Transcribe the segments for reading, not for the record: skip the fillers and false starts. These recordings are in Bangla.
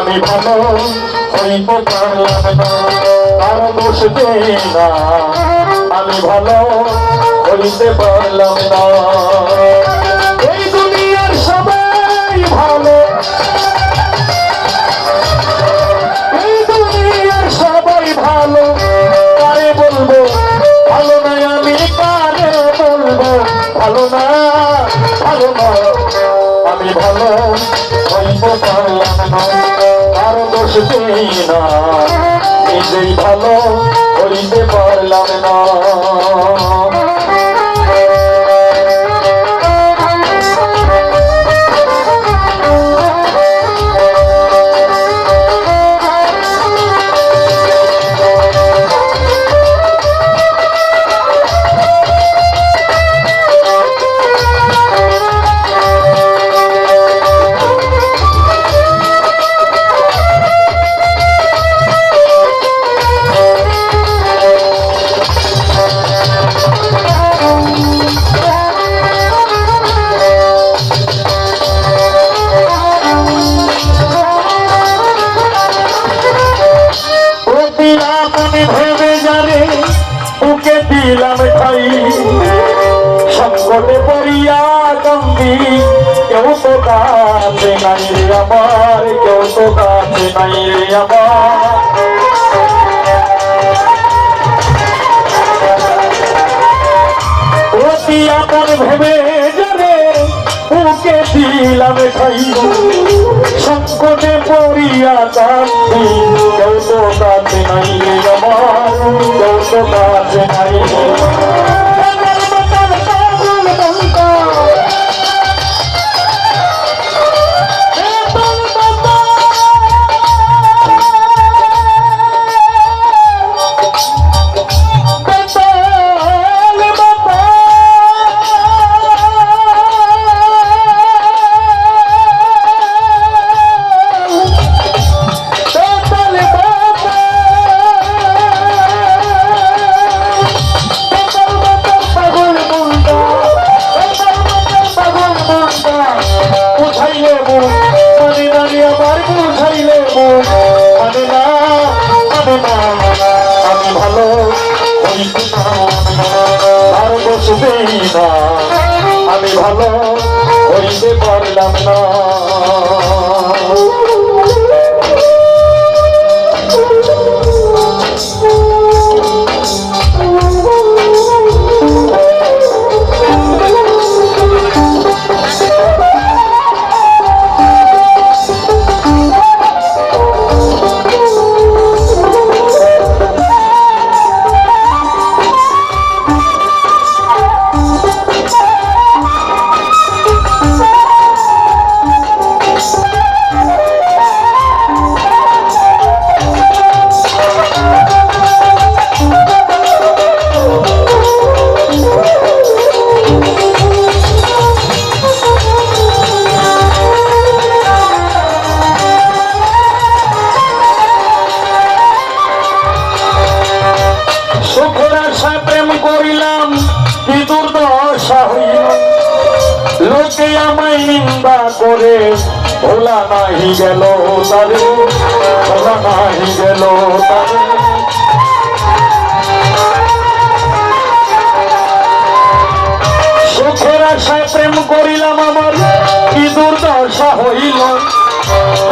আমি ভালো হইতে পারলাম না, আর দোষ দেই না, আমি ভালো হইতে পারলাম না। এই দুনিয়ার সবাই ভালো, এই দুনিয়ার সবাই ভালো, কারে বলবো ভালো না, আমি কারে বলবো ভালো না, ভালো না। আমি ভালো হইতে পারলাম না, আর দোষ দেই না, নিজেই ভালো হইতে পারলাম না। দিলাম ঠাই সংকটে পড়িয়া কান্দি, কেউ তো কাছে নাই রে আমার, কেউ তো কাছে নাই রে আমার। অতি আপন ভেবে যাবে ওকে দিলাম ঠাই সংকটে পড়িয়া কান্দি, কেউ তো কাছে নাই রে আমার, কেউ তো কাছে নাই। আমি ভালো হইতে আর দোষ দেই না, আমি ভালো হইতে পারলাম না। লোকে আমায় নিন্দা করে ভোলা নাহি গেল তারে, ভোলা নাহি গেল তারে। সুখের আশায় প্রেম করিলাম, আমার কি দুর্দশা হইল,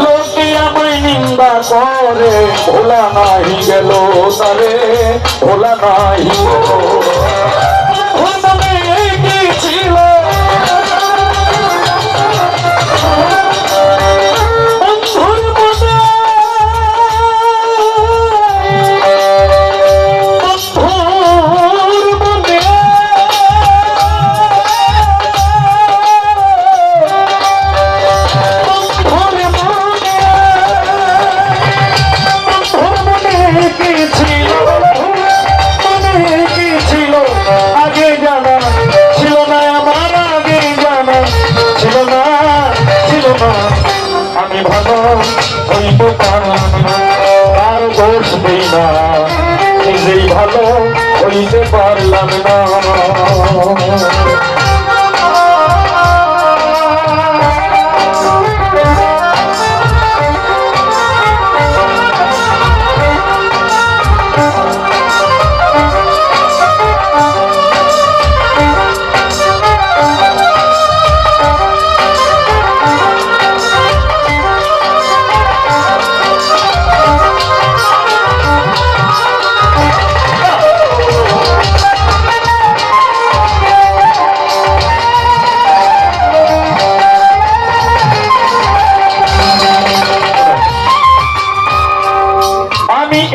লোকে আমায় নিন্দা করে ভোলা নাহি গেল তারে, ভোলা নাহি গেল। ছিল আমি ভালো হইতে পারলাম না, আর দোষ দেই না, নিজেই ভালো হইতে পারলাম না।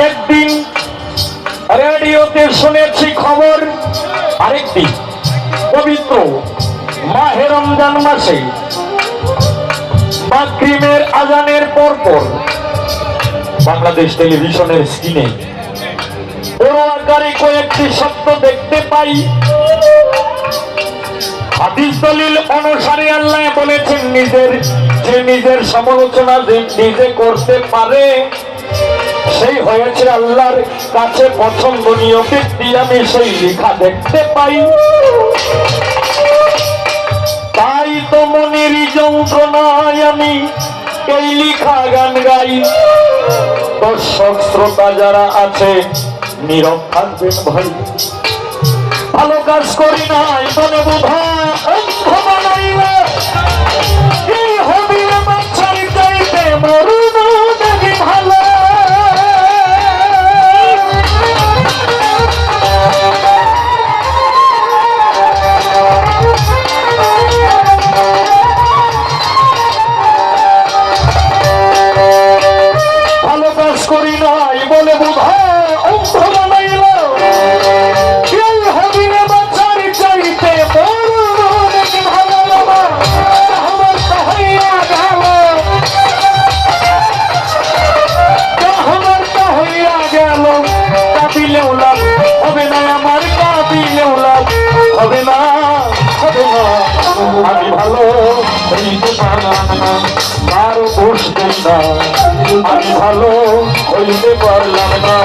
একদিন রেডিওতে শুনেছি খবর, আরেকটি পবিত্র মাহে রমজান মাসে মাগরিবের আজানের পরপর বাংলাদেশ টেলিভিশনের স্ক্রিনে বড় আকারে কয়েকটি শব্দ দেখতে পাই। হাদিস দলিল অনুসারে আল্লাহ বলেছেন, নিজের সমালোচনা যে নিজে করতে পারে সেই হয়েছে আল্লাহর কাছে পছন্দনীয় ব্যক্তি। আমি সেই লেখা দেখতে পাই, তাই তো মনের যন্ত্রণায় আমি এই লেখা গান গাই। দর্শক শ্রোতা যারা আছে নীরব থাকবেন ভাই। ভালো কাজ করি নাই বলে বোধা অন্ধ বানাইলে এই হবি আমার ছাড়ি চাইতে মরুন দেখি ভালো। ভালো কাজ করি নাই বলে বোধা অন্ধ বানাইল হবে না, আমার কাঁদিলেও লাভ হবে না, হবে না। আমি ভালো হইতে পারলাম না, কারো দোষ দেই না, আমি ভালো হইতে পারলাম না।